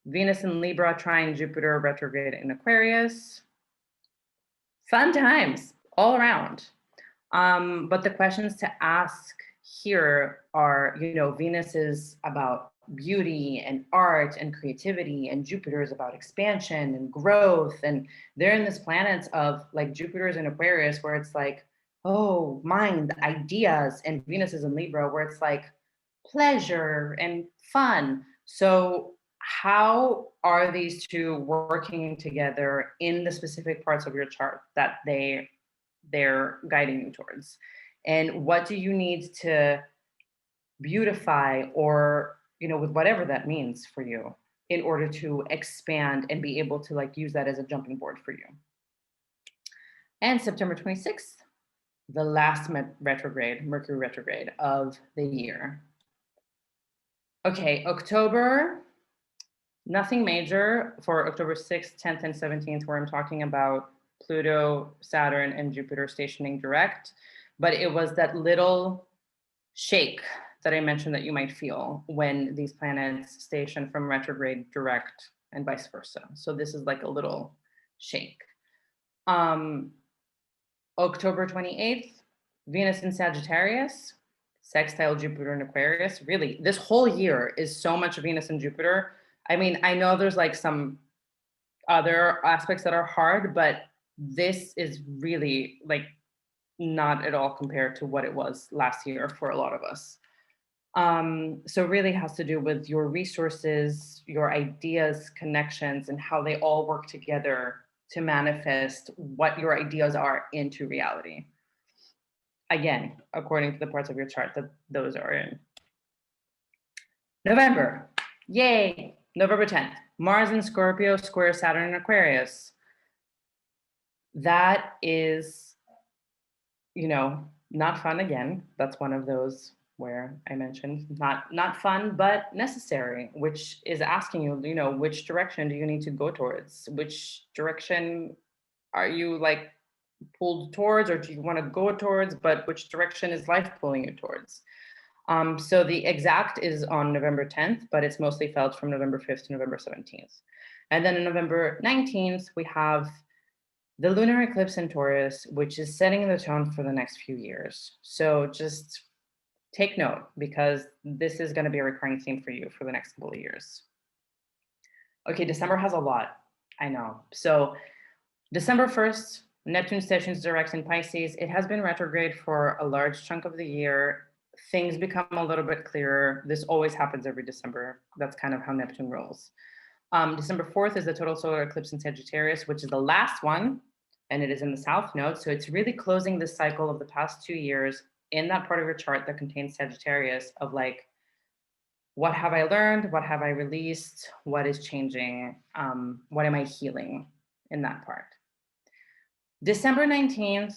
Venus in Libra trine Jupiter retrograde in Aquarius. Fun times all around. But the questions to ask here are, Venus is about beauty and art and creativity, and Jupiter is about expansion and growth. And they're in this planets of like Jupiter's in Aquarius, where it's like, oh, mind, ideas, and Venus is in Libra, where it's like pleasure and fun. So how are these two working together in the specific parts of your chart that they're guiding you towards? And what do you need to beautify, or with whatever that means for you, in order to expand and be able to like use that as a jumping board for you? And September 26th, the last retrograde, Mercury retrograde of the year. Okay, October, nothing major for October 6th, 10th, and 17th, where I'm talking about Pluto, Saturn, and Jupiter stationing direct. But it was that little shake that I mentioned that you might feel when these planets station from retrograde direct and vice versa. So this is like a little shake. October 28th, Venus in Sagittarius, sextile Jupiter in Aquarius. Really, this whole year is so much Venus and Jupiter. I mean, I know there's like some other aspects that are hard, but this is really like not at all compared to what it was last year for a lot of us. So really has to do with your resources, your ideas, connections, and how they all work together to manifest what your ideas are into reality. Again, according to the parts of your chart that those are in. November, yay, November 10th, Mars in Scorpio square Saturn in Aquarius. That is, not fun again. That's one of those where I mentioned not fun, but necessary, which is asking you, which direction do you need to go towards? Which direction are you like pulled towards, or do you want to go towards, but which direction is life pulling you towards? So the exact is on November 10th, but it's mostly felt from November 5th to November 17th. And then on November 19th, we have the lunar eclipse in Taurus, which is setting the tone for the next few years. So just take note, because this is going to be a recurring theme for you for the next couple of years. Okay, December has a lot, I know. So December 1st, Neptune stations direct in Pisces. It has been retrograde for a large chunk of the year. Things become a little bit clearer. This always happens every December. That's kind of how Neptune rolls. December 4th is the total solar eclipse in Sagittarius, which is the last one, and it is in the South Node. So it's really closing this cycle of the past 2 years in that part of your chart that contains Sagittarius of like, what have I learned? What have I released? What is changing? What am I healing in that part? December 19th,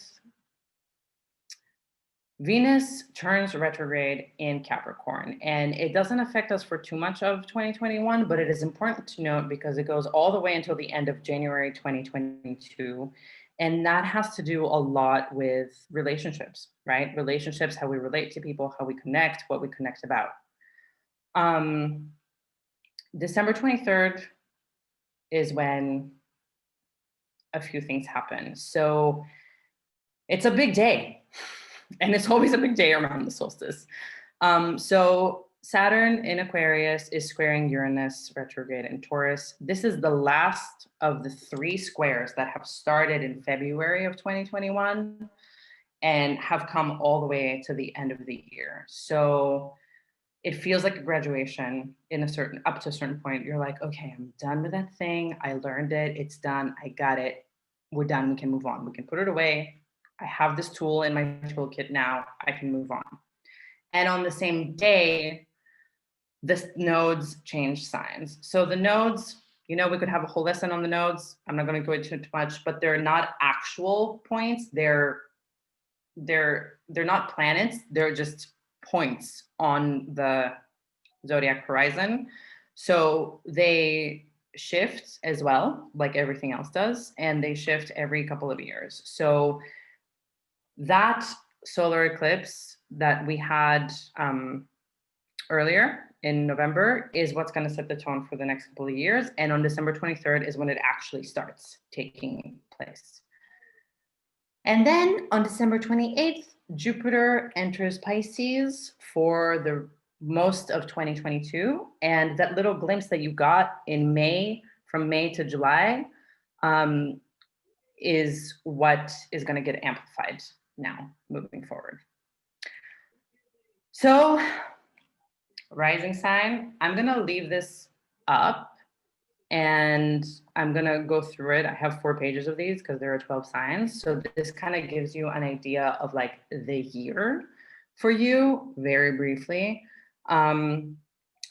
Venus turns retrograde in Capricorn, and it doesn't affect us for too much of 2021, but it is important to note because it goes all the way until the end of January 2022. And that has to do a lot with relationships, right? Relationships, how we relate to people, how we connect, what we connect about. December 23rd is when a few things happen. So it's a big day. And it's always a big day around the solstice. So Saturn in Aquarius is squaring Uranus retrograde in Taurus. This is the last of the 3 squares that have started in February of 2021 and have come all the way to the end of the year. So it feels like a graduation up to a certain point. You're like, okay, I'm done with that thing. I learned it. It's done. I got it. We're done. We can move on. We can put it away. I have this tool in my toolkit now. I can move on. And on the same day, the nodes change signs. So the nodes, we could have a whole lesson on the nodes. I'm not going to go into it too much, but they're not actual points. They're not planets. They're just points on the zodiac horizon. So they shift as well, like everything else does, and they shift every couple of years. So that solar eclipse that we had earlier in November is what's going to set the tone for the next couple of years. And on December 23rd is when it actually starts taking place. And then on December 28th, Jupiter enters Pisces for the most of 2022. And that little glimpse that you got in May, from May to July, is what is going to get amplified now moving forward. So, rising sign, I'm going to leave this up and I'm going to go through it. I have 4 pages of these because there are 12 signs. So this kind of gives you an idea of like the year for you very briefly. Again,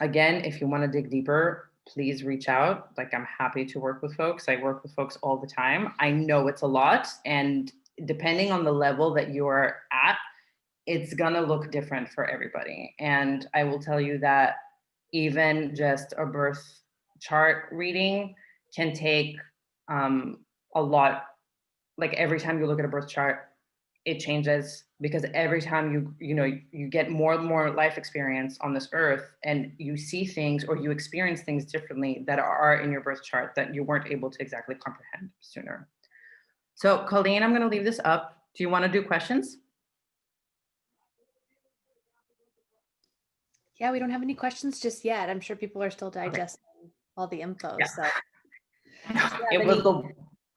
if you want to dig deeper, please reach out. Like, I'm happy to work with folks. I work with folks all the time. I know it's a lot. And depending on the level that you are at, it's going to look different for everybody. And I will tell you that even just a birth chart reading can take a lot. Like, every time you look at a birth chart, it changes, because every time you get more and more life experience on this earth, and you see things or you experience things differently that are in your birth chart that you weren't able to exactly comprehend sooner. So Colleen, I'm going to leave this up. Do you want to do questions? Yeah, we don't have any questions just yet. I'm sure people are still digesting all the info. Yeah. So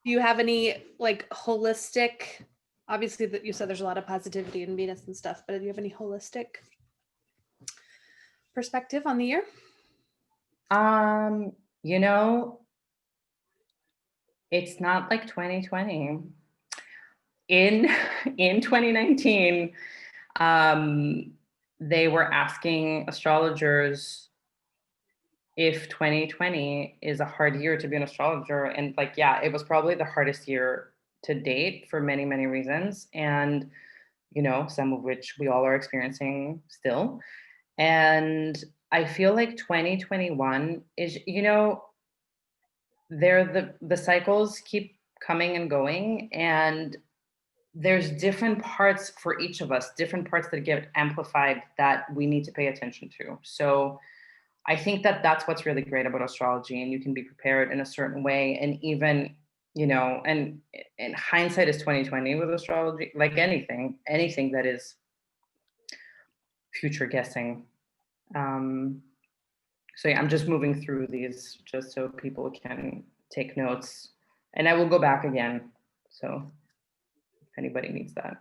Do you have any like holistic, obviously that you said there's a lot of positivity in Venus and stuff, but do you have any holistic perspective on the year? It's not like 2020. In 2019, they were asking astrologers if 2020 is a hard year to be an astrologer. And like, yeah, it was probably the hardest year to date for many, many reasons. And, some of which we all are experiencing still. And I feel like 2021 is, the cycles keep coming and going, and there's different parts for each of us, different parts that get amplified that we need to pay attention to. So I think that that's what's really great about astrology, and you can be prepared in a certain way. And even, and hindsight is 2020 with astrology, like anything that is future guessing. So yeah, I'm just moving through these just so people can take notes, and I will go back again. So if anybody needs that.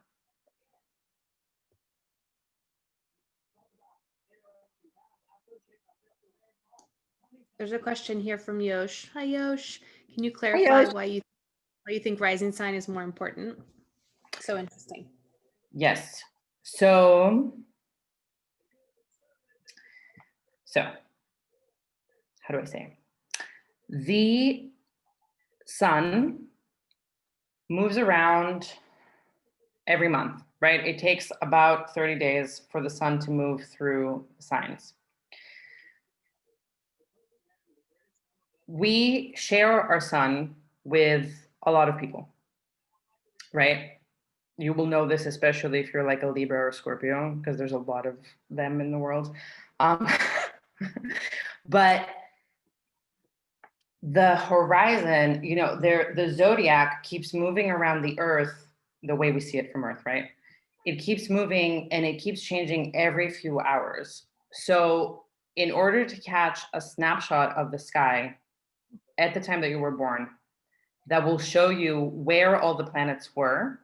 There's a question here from Yosh. Hi, Yosh. Can you clarify why you think rising sign is more important? So interesting. Yes. So how do I say? The sun moves around every month, right? It takes about 30 days for the sun to move through the signs. We share our sun with a lot of people, right? You will know this, especially if you're like a Libra or Scorpio, because there's a lot of them in the world. But the horizon, the zodiac keeps moving around the earth the way we see it from Earth, right? It keeps moving and it keeps changing every few hours. So in order to catch a snapshot of the sky at the time that you were born, that will show you where all the planets were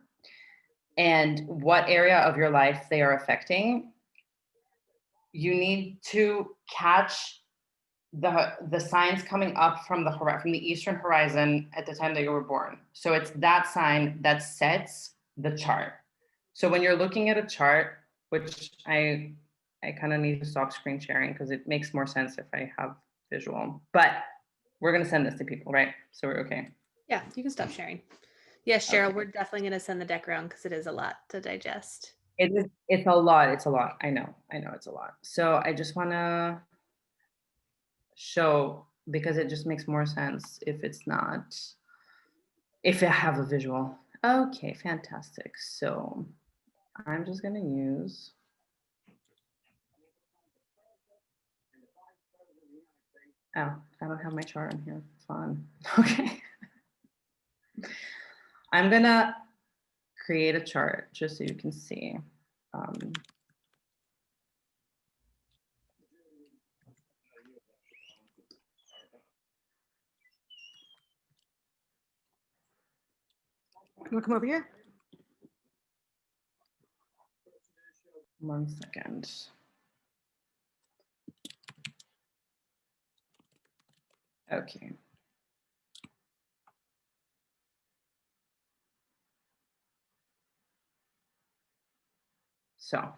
and what area of your life they are affecting, you need to catch the signs coming up from the eastern horizon at the time that you were born. So it's that sign that sets the chart. So when you're looking at a chart, which I kind of need to stop screen sharing because it makes more sense if I have visual, but we're going to send this to people, right? So we're okay. Yeah, you can stop sharing. Yes, Cheryl, Okay. we're definitely going to send the deck around because it is a lot to digest. It's a lot. It's a lot. I know it's a lot. So I just want to show, because it just makes more sense if I have a visual. Okay, fantastic. So I'm just going to use. Oh, I don't have my chart in here. Fun. Okay. I'm going to create a chart just so you can see. You want to come over here? 1 second. Okay. So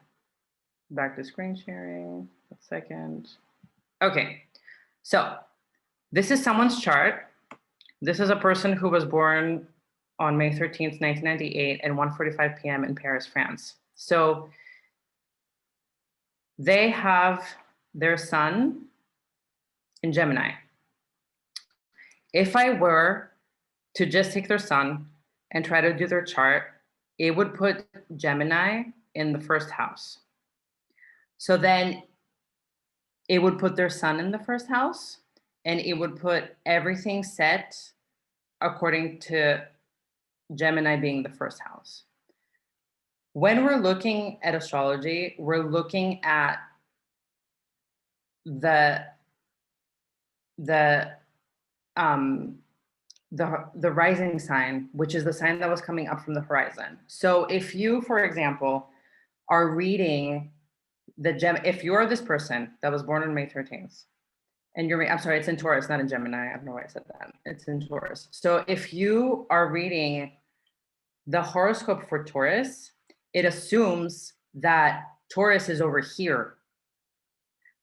back to screen sharing. 1 second. Okay. So this is someone's chart. This is a person who was born on May 13th, 1998 at 1:45 p.m. in Paris, France. So they have their sun in Gemini. If I were to just take their sun and try to do their chart, it would put Gemini in the first house. So then it would put their sun in the first house, and it would put everything set according to Gemini being the first house. When we're looking at astrology, we're looking at the rising sign, which is the sign that was coming up from the horizon. So if you, for example, are reading if you're this person that was born on May 13th, and I'm sorry, it's in Taurus, not in Gemini. I don't know why I said that. It's in Taurus. So if you are reading the horoscope for Taurus, it assumes that Taurus is over here.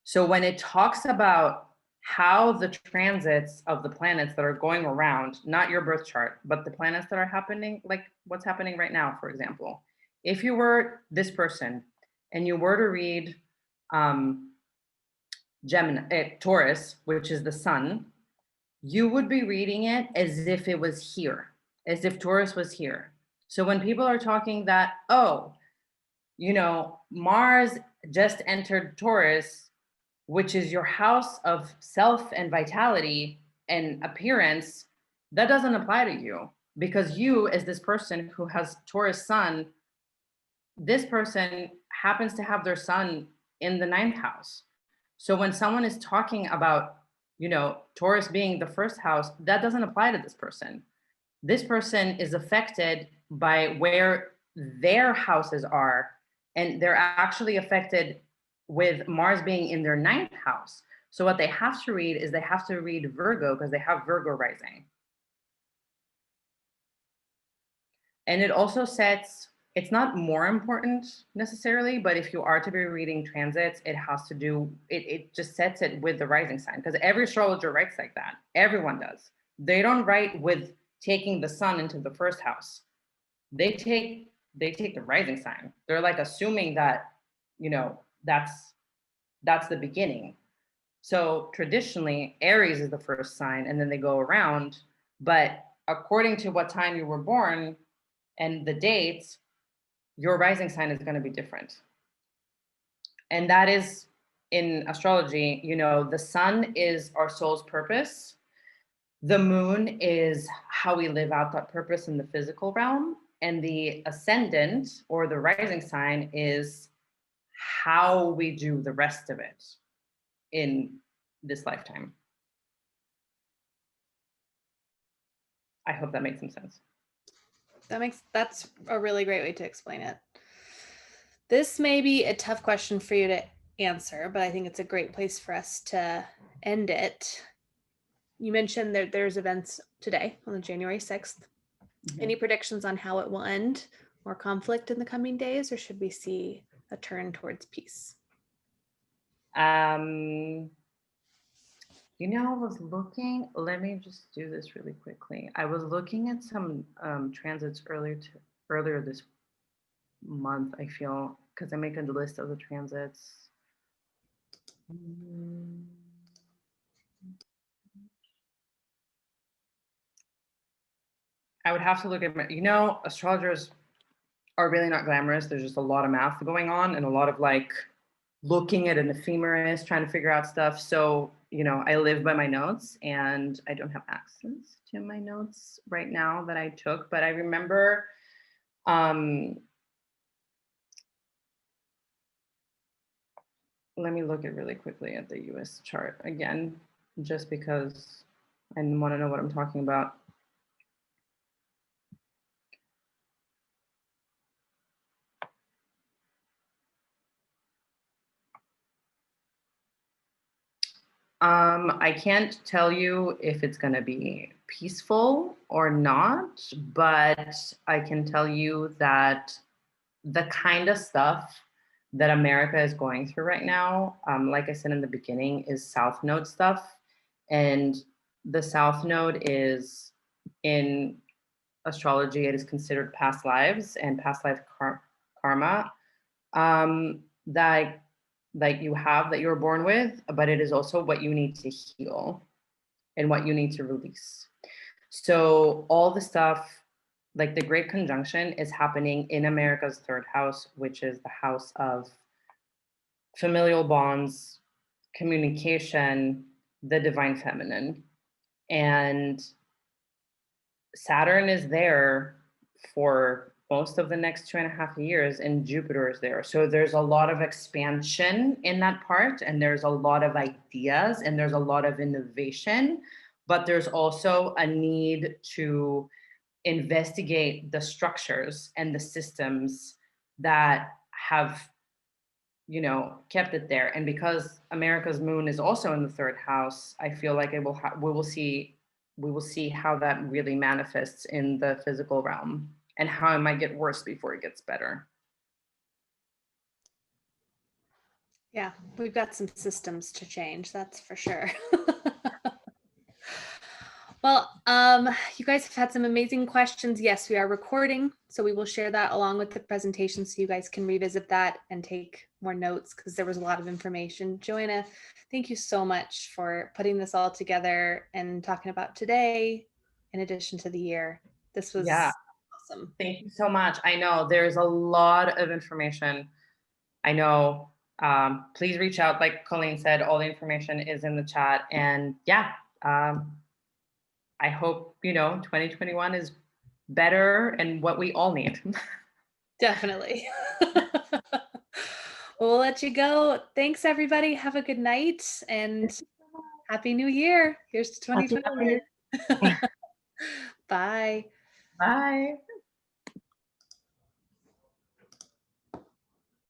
So when it talks about how the transits of the planets that are going around, not your birth chart, but the planets that are happening, like what's happening right now, for example, if you were this person and you were to read Taurus, which is the sun, you would be reading it as if it was here, as if Taurus was here. So when people are talking that, oh, Mars just entered Taurus, which is your house of self and vitality and appearance, that doesn't apply to you, because you, as this person who has Taurus sun, this person happens to have their sun in the 9th house. So when someone is talking about, Taurus being the first house, that doesn't apply to this person. This person is affected by where their houses are, and they're actually affected with Mars being in their 9th house. So what they have to read is they have to read Virgo because they have Virgo rising. And it also sets, it's not more important necessarily, but if you are to be reading transits, it has to do, it just sets it with the rising sign, because every astrologer writes like that. Everyone does. They don't write with taking the sun into the first house. They take the rising sign. They're like assuming that, that's the beginning. So traditionally, Aries is the first sign, and then they go around. But according to what time you were born and the dates, your rising sign is going to be different. And that is, in astrology, the sun is our soul's purpose. The moon is how we live out that purpose in the physical realm. And the ascendant, or the rising sign, is how we do the rest of it in this lifetime. I hope that makes some sense. That's a really great way to explain it. This may be a tough question for you to answer, but I think it's a great place for us to end it. You mentioned that there's events today on the January 6th. Mhm. Any predictions on how it will end? More conflict in the coming days, or should we see a turn towards peace? You know, I was looking, let me just do this really quickly. I was looking at some transits earlier this month, I feel, because I make a list of the transits. I would have to look at, you know, astrologers are really not glamorous. There's just a lot of math going on and a lot of like looking at an ephemeris, trying to figure out stuff. So, you know, I live by my notes and I don't have access to my notes right now that I took, but I remember let me look at really quickly at the US chart again, just because I want to know what I'm talking about. I can't tell you if it's going to be peaceful or not, but I can tell you that the kind of stuff that America is going through right now, like I said in the beginning, is South Node stuff. And the South Node is in astrology, it is considered past lives and past life karma that you have that you were born with, but it is also what you need to heal and what you need to release. So all the stuff, like the Great Conjunction, is happening in America's third house, which is the house of familial bonds, communication, the divine feminine. And Saturn is there for most of the next 2.5 years, and Jupiter is there. So there's a lot of expansion in that part, and there's a lot of ideas, and there's a lot of innovation, but there's also a need to investigate the structures and the systems that have, you know, kept it there. And because America's moon is also in the third house, I feel like it will we will see how that really manifests in the physical realm and how it might get worse before it gets better. Yeah, we've got some systems to change, that's for sure. Well, you guys have had some amazing questions. Yes, we are recording, so we will share that along with the presentation so you guys can revisit that and take more notes because there was a lot of information. Joanna, thank you so much for putting this all together and talking about today in addition to the year. This was awesome. Thank you so much. I know there's a lot of information. I know. Please reach out. Like Colleen said, all the information is in the chat. And yeah, I hope, you know, 2021 is better and what we all need. Definitely. We'll let you go. Thanks, everybody. Have a good night and Happy New Year. Here's to 2021. Bye. Bye.